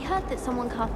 heard that someone cast...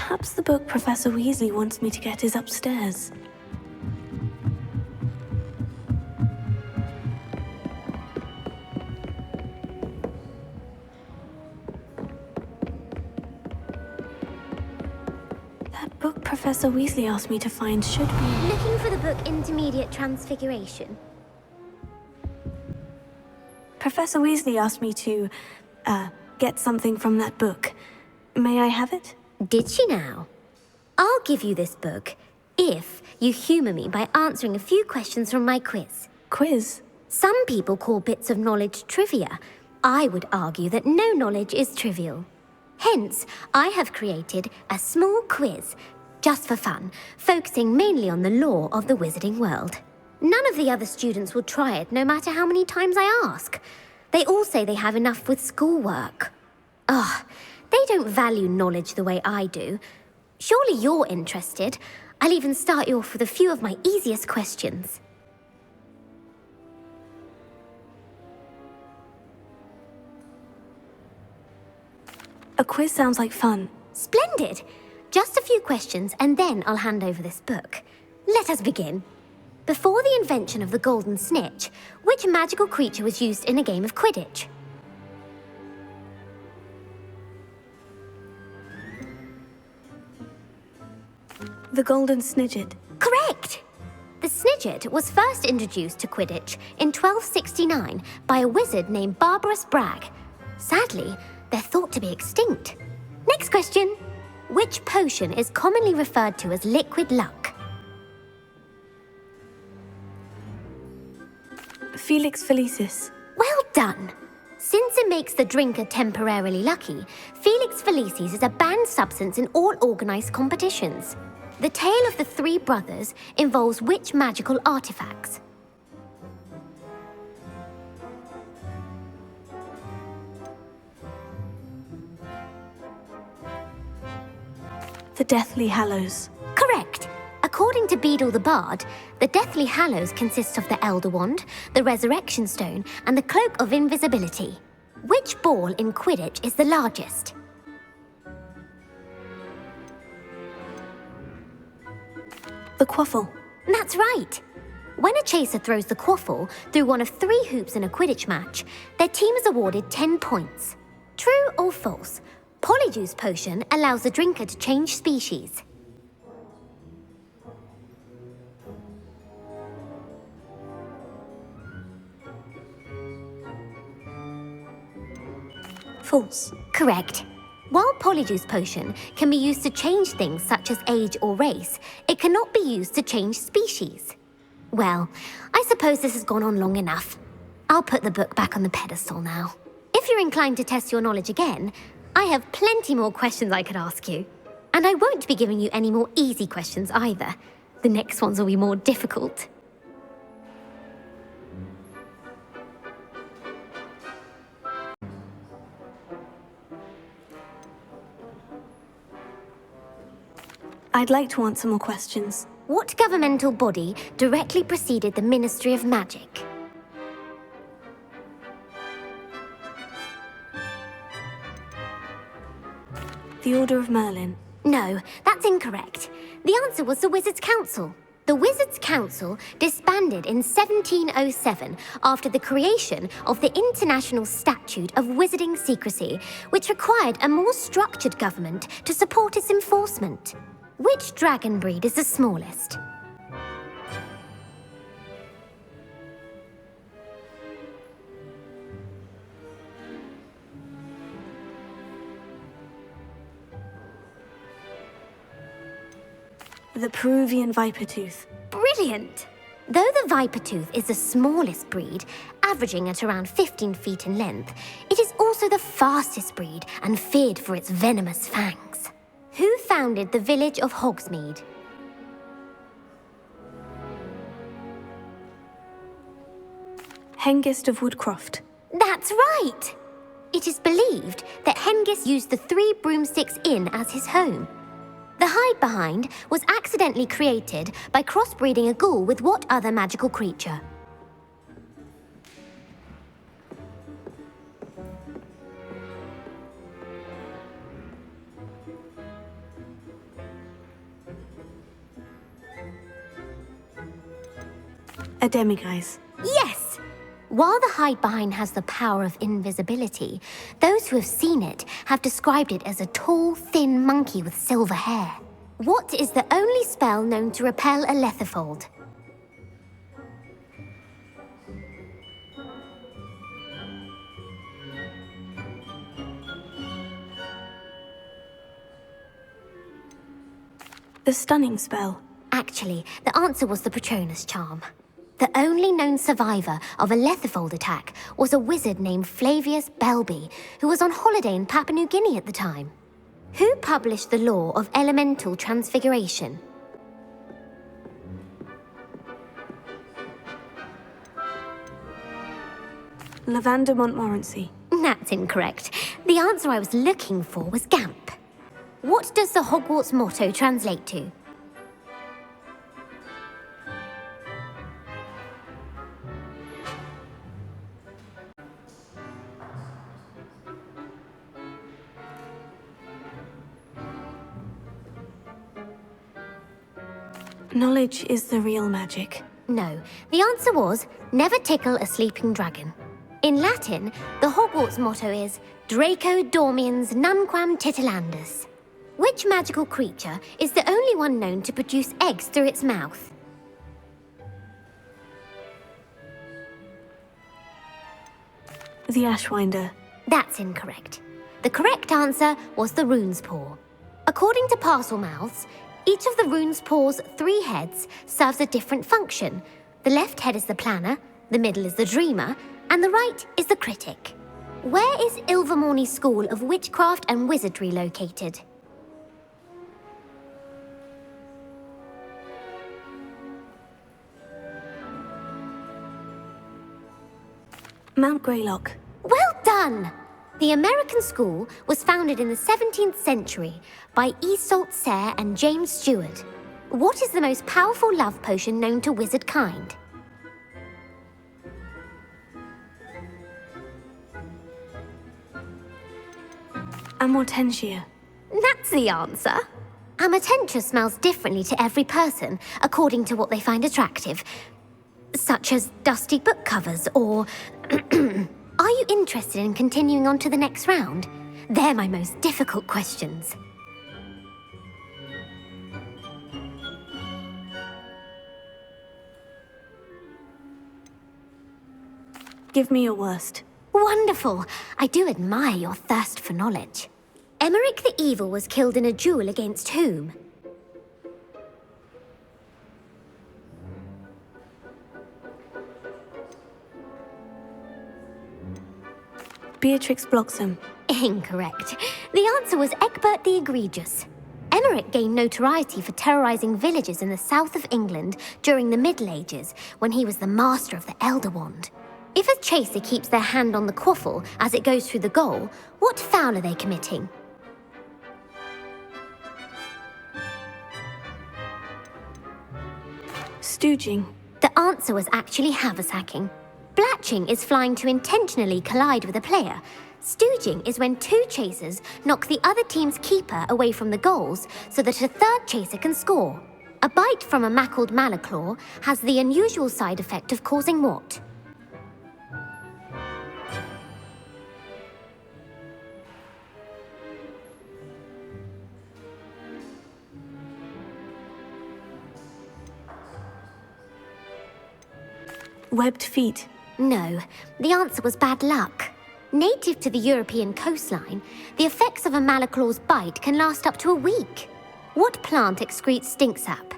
Perhaps the book Professor Weasley wants me to get is upstairs. That book Professor Weasley asked me to find should be... Looking for the book Intermediate Transfiguration? Professor Weasley asked me to, get something from that book. May I have it? Did she now? I'll give you this book if you humour me by answering a few questions from my quiz. Quiz? Some people call bits of knowledge trivia. I would argue that no knowledge is trivial. Hence, I have created a small quiz, just for fun, focusing mainly on the lore of the wizarding world. None of the other students will try it, no matter how many times I ask. They all say they have enough with schoolwork. Ugh. They don't value knowledge the way I do. Surely you're interested. I'll even start you off with a few of my easiest questions. A quiz sounds like fun. Splendid! Just a few questions and then I'll hand over this book. Let us begin. Before the invention of the golden snitch, which magical creature was used in a game of Quidditch? The Golden Snidget. Correct! The Snidget was first introduced to Quidditch in 1269 by a wizard named Barbarous Bragg. Sadly, they're thought to be extinct. Next question. Which potion is commonly referred to as liquid luck? Felix Felicis. Well done! Since it makes the drinker temporarily lucky, Felix Felicis is a banned substance in all organised competitions. The tale of the three brothers involves which magical artifacts? The Deathly Hallows. Correct! According to Beedle the Bard, the Deathly Hallows consists of the Elder Wand, the Resurrection Stone, and the Cloak of Invisibility. Which ball in Quidditch is the largest? The Quaffle. That's right! When a chaser throws the quaffle through one of 3 hoops in a Quidditch match, their team is awarded 10 points. True or false? Polyjuice Potion allows the drinker to change species. False. Correct. While Polyjuice Potion can be used to change things such as age or race, it cannot be used to change species. Well, I suppose this has gone on long enough. I'll put the book back on the pedestal now. If you're inclined to test your knowledge again, I have plenty more questions I could ask you. And I won't be giving you any more easy questions either. The next ones will be more difficult. I'd like to answer more questions. What governmental body directly preceded the Ministry of Magic? The Order of Merlin. No, that's incorrect. The answer was the Wizards' Council. The Wizards' Council disbanded in 1707 after the creation of the International Statute of Wizarding Secrecy, which required a more structured government to support its enforcement. Which dragon breed is the smallest? The Peruvian viper tooth. Brilliant! Though the viper tooth is the smallest breed, averaging at around 15 feet in length, it is also the fastest breed and feared for its venomous fangs. Who founded the village of Hogsmeade? Hengist of Woodcroft. That's right! It is believed that Hengist used the Three Broomsticks Inn as his home. The hide-behind was accidentally created by crossbreeding a ghoul with what other magical creature? A demiguise. Yes! While the hide-behind has the power of invisibility, those who have seen it have described it as a tall, thin monkey with silver hair. What is the only spell known to repel a lethifold? The stunning spell. Actually, the answer was the Patronus charm. The only known survivor of a lethifold attack was a wizard named Flavius Belby, who was on holiday in Papua New Guinea at the time. Who published the law of elemental transfiguration? Lavender Montmorency. That's incorrect. The answer I was looking for was Gamp. What does the Hogwarts motto translate to? Knowledge is the real magic. No, the answer was, never tickle a sleeping dragon. In Latin, the Hogwarts motto is Draco dormiens nunquam titilandus. Which magical creature is the only one known to produce eggs through its mouth? The Ashwinder. That's incorrect. The correct answer was the rune's paw. According to Parselmouths, each of the rune's paw's 3 heads serves a different function. The left head is the planner, the middle is the dreamer, and the right is the critic. Where is Ilvermorny School of Witchcraft and Wizardry located? Mount Greylock. Well done! The American school was founded in the 17th century by Iseult Sayre and James Stewart. What is the most powerful love potion known to wizard kind? Amortentia. That's the answer. Amortentia smells differently to every person, according to what they find attractive, such as dusty book covers or... Are you interested in continuing on to the next round? They're my most difficult questions. Give me your worst. Wonderful! I do admire your thirst for knowledge. Emeric the Evil was killed in a duel against whom? Beatrix Bloxham. Incorrect. The answer was Egbert the Egregious. Emeric gained notoriety for terrorizing villages in the south of England during the Middle Ages, when he was the master of the Elder Wand. If a chaser keeps their hand on the quaffle as it goes through the goal, what foul are they committing? Stooging. The answer was actually haversacking. Blatching is flying to intentionally collide with a player, Stooging is when two chasers knock the other team's keeper away from the goals so that a third chaser can score. A bite from a mackled malaclaw has the unusual side effect of causing what? Webbed feet. No, the answer was bad luck. Native to the European coastline, the effects of a malaclaw's bite can last up to a week. What plant excretes stink sap?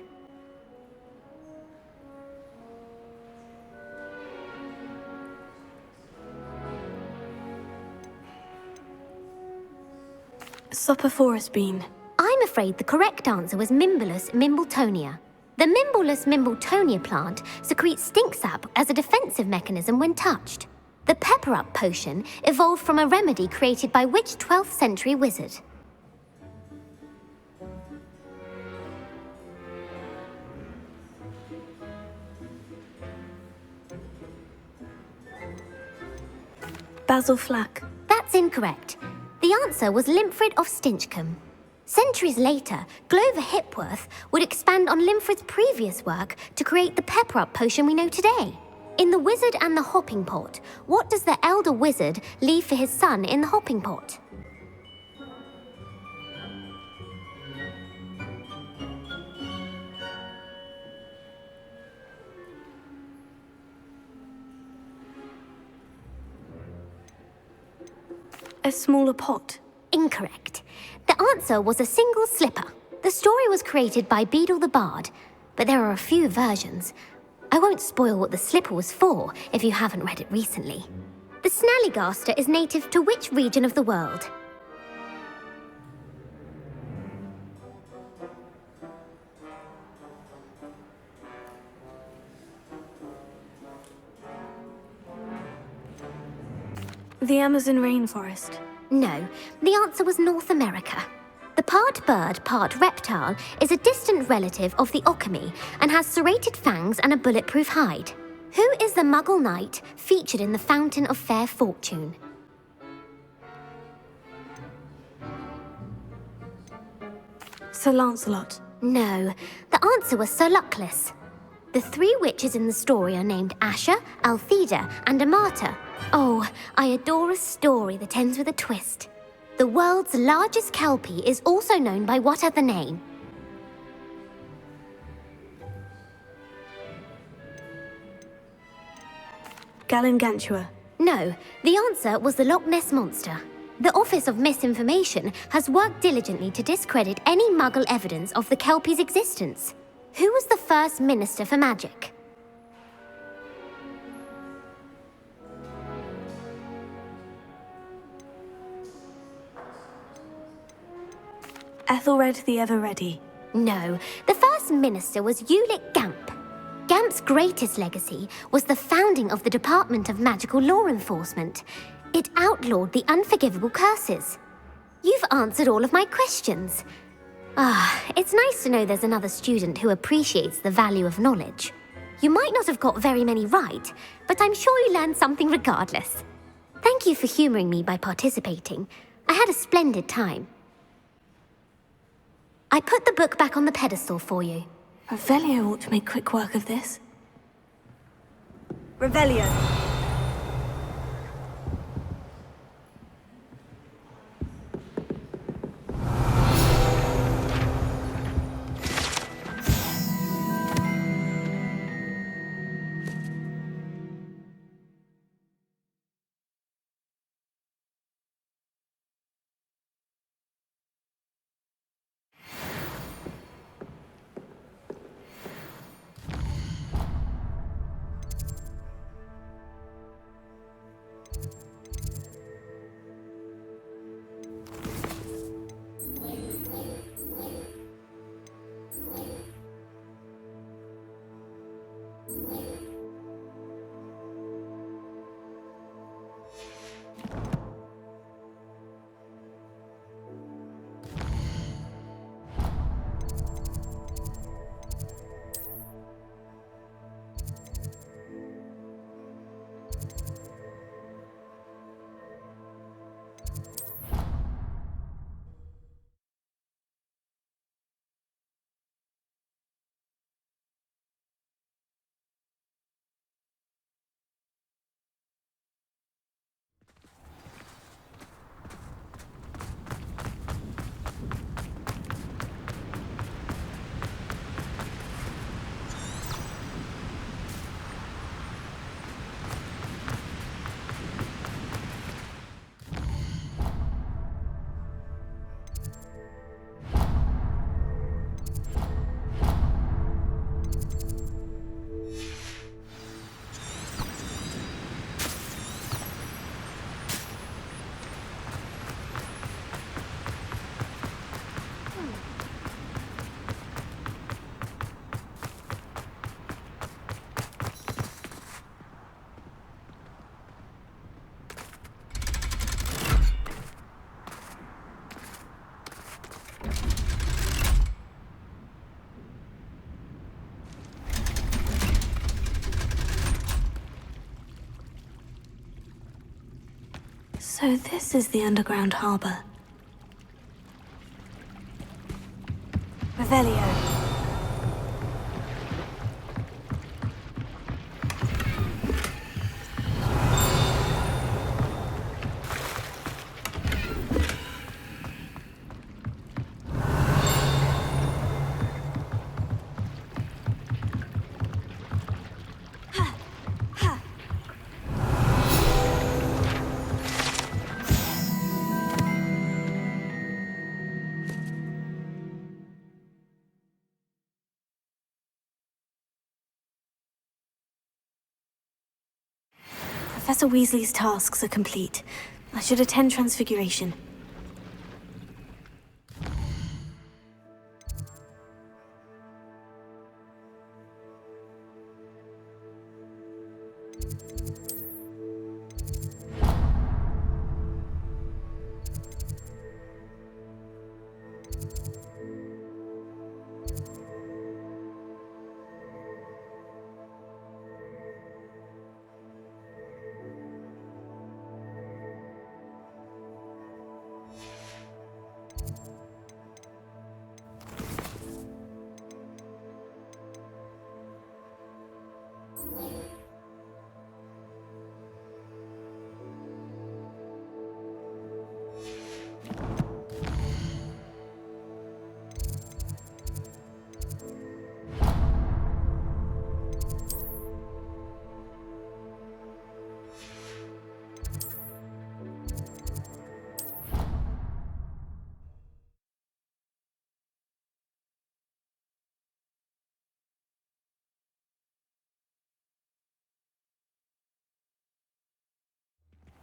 Sophophorus bean. I'm afraid the correct answer was Mimbulus mimbletonia. The Mimbulus mimbletonia plant secretes stink sap as a defensive mechanism when touched. The pepper-up potion evolved from a remedy created by which 12th century wizard? Basil flack. That's incorrect. The answer was Limfrid of Stinchcombe. Centuries later, Glover Hipworth would expand on Limfrid's previous work to create the pepper-up potion we know today. In The Wizard and the Hopping Pot, what does the elder wizard leave for his son in the hopping pot? A smaller pot. Incorrect. The answer was a single slipper. The story was created by Beadle the Bard, but there are a few versions. I won't spoil what the slipper was for if you haven't read it recently. The Snallygaster is native to which region of the world? The Amazon rainforest. No, the answer was North America. The part bird, part reptile is a distant relative of the Occamy and has serrated fangs and a bulletproof hide. Who is the Muggle knight featured in the Fountain of Fair Fortune? Sir Lancelot. No, the answer was Sir Luckless. The three witches in the story are named Asher, Altheda, and Amata. Oh, I adore a story that ends with a twist. The world's largest kelpie is also known by what other name? Gallingantua. No, the answer was the Loch Ness Monster. The Office of Misinformation has worked diligently to discredit any Muggle evidence of the kelpie's existence. Who was the first Minister for Magic? Ethelred the Ever-Ready. No, the first minister was Ulick Gamp. Gamp's greatest legacy was the founding of the Department of Magical Law Enforcement. It outlawed the unforgivable curses. You've answered all of my questions. It's nice to know there's another student who appreciates the value of knowledge. You might not have got very many right, but I'm sure you learned something regardless. Thank you for humoring me by participating. I had a splendid time. I put the book back on the pedestal for you. Revelio ought to make quick work of this. Revelio. So this is the underground harbor. Revelio. Professor Weasley's tasks are complete. I should attend Transfiguration.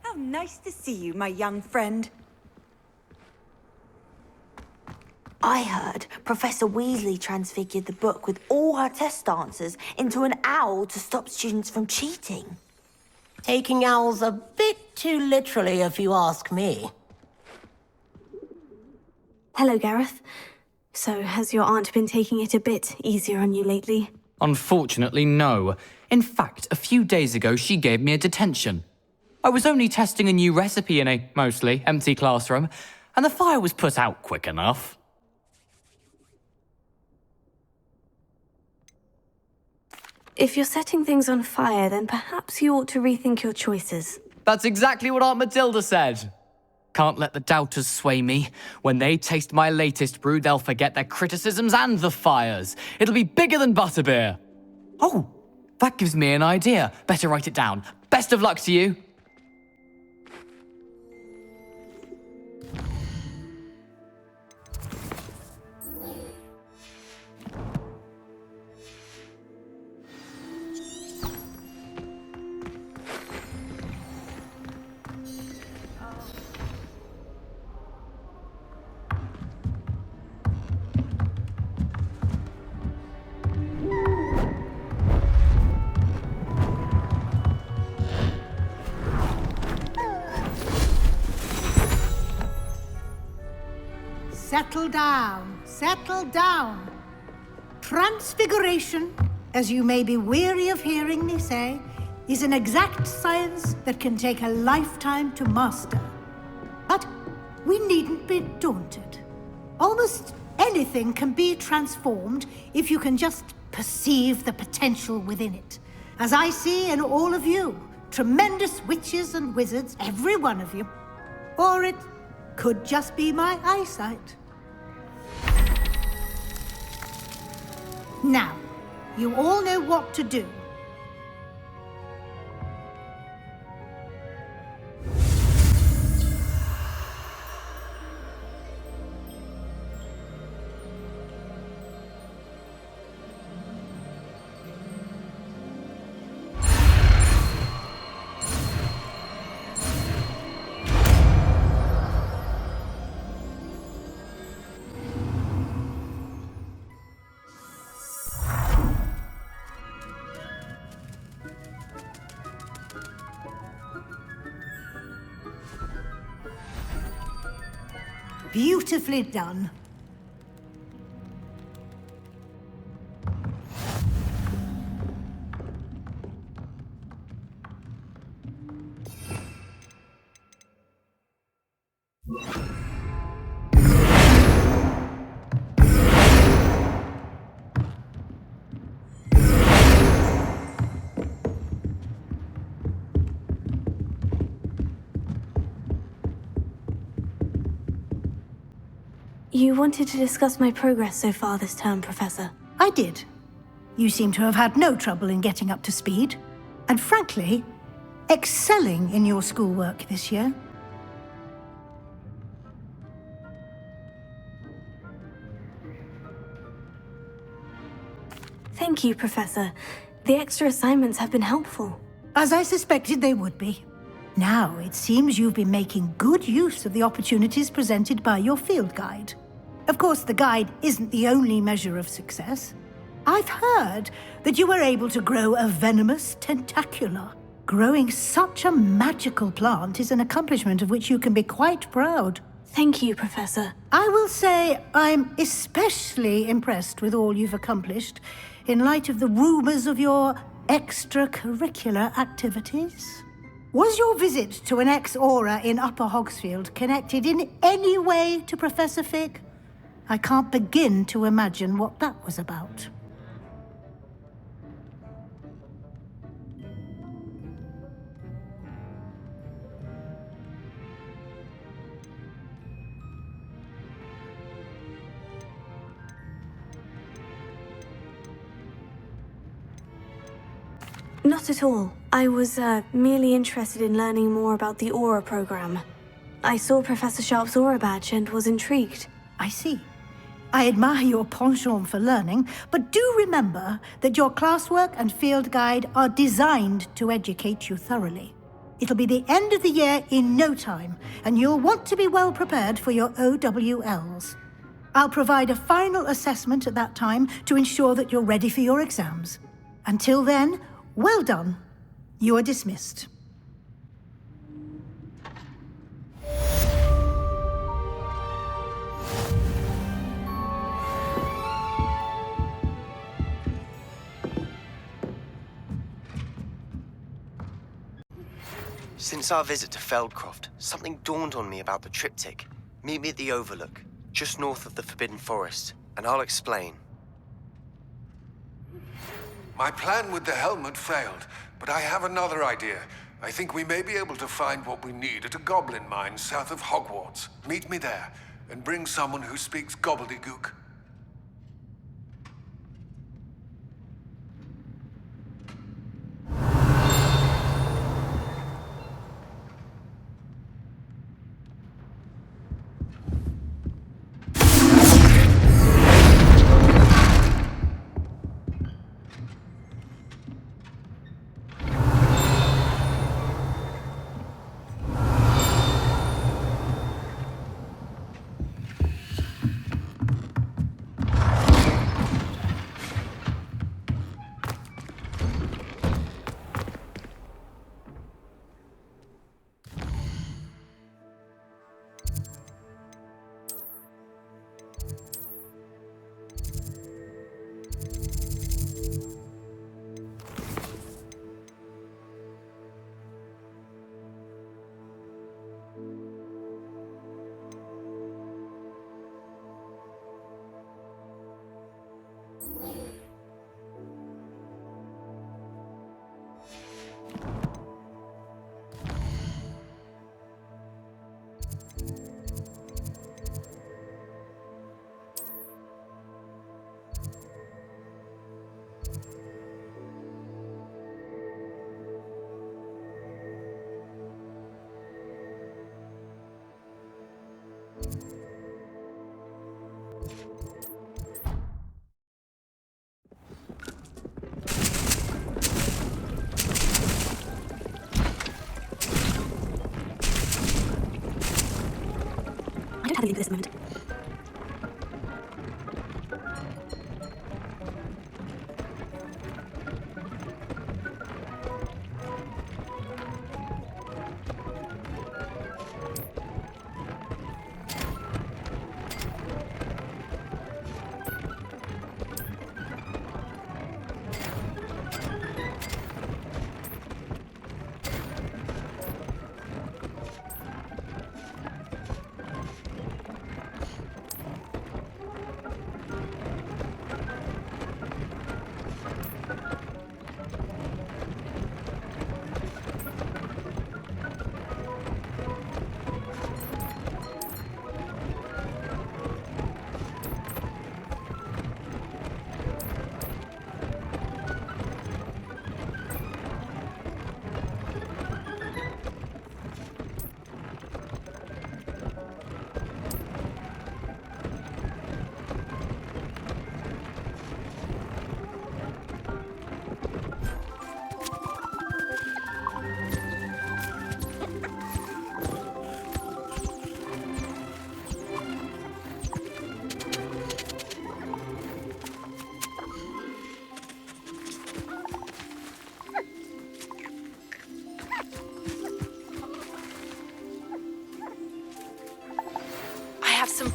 How nice to see you, my young friend. I heard Professor Weasley transfigured the book with all her test answers into an owl to stop students from cheating. Taking owls a bit too literally, if you ask me. Hello, Gareth. So, has your aunt been taking it a bit easier on you lately? Unfortunately, no. In fact, a few days ago, she gave me a detention. I was only testing a new recipe in a mostly empty classroom, and the fire was put out quick enough. If you're setting things on fire, then perhaps you ought to rethink your choices. That's exactly what Aunt Matilda said. Can't let the doubters sway me. When they taste my latest brew, they'll forget their criticisms and the fires. It'll be bigger than butterbeer. Oh, that gives me an idea. Better write it down. Best of luck to you. Settle down, settle down. Transfiguration, as you may be weary of hearing me say, is an exact science that can take a lifetime to master. But we needn't be daunted. Almost anything can be transformed if you can just perceive the potential within it. As I see in all of you, tremendous witches and wizards, every one of you. Or it could just be my eyesight. Now, you all know what to do. Beautifully done. You wanted to discuss my progress so far this term, Professor. I did. You seem to have had no trouble in getting up to speed, and frankly, excelling in your schoolwork this year. Thank you, Professor. The extra assignments have been helpful. As I suspected they would be. Now, it seems you've been making good use of the opportunities presented by your field guide. Of course, the guide isn't the only measure of success. I've heard that you were able to grow a venomous tentacula. Growing such a magical plant is an accomplishment of which you can be quite proud. Thank you, Professor. I will say I'm especially impressed with all you've accomplished in light of the rumors of your extracurricular activities. Was your visit to an ex-aura in Upper Hogsfield connected in any way to Professor Fig? I can't begin to imagine what that was about. Not at all. I was merely interested in learning more about the Aura program. I saw Professor Sharp's Aura badge and was intrigued. I see. I admire your penchant for learning, but do remember that your classwork and field guide are designed to educate you thoroughly. It'll be the end of the year in no time, and you'll want to be well prepared for your OWLs. I'll provide a final assessment at that time to ensure that you're ready for your exams. Until then, well done. You are dismissed. Since our visit to Feldcroft, something dawned on me about the triptych. Meet me at the Overlook, just north of the Forbidden Forest, and I'll explain. My plan with the helmet failed, but I have another idea. I think we may be able to find what we need at a goblin mine south of Hogwarts. Meet me there, and bring someone who speaks gobbledygook. I don't have a link at this moment.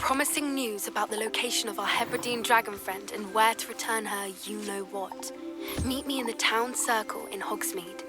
promising news about the location of our Hebridean dragon friend and where to return her you-know-what. Meet me in the town circle in Hogsmeade.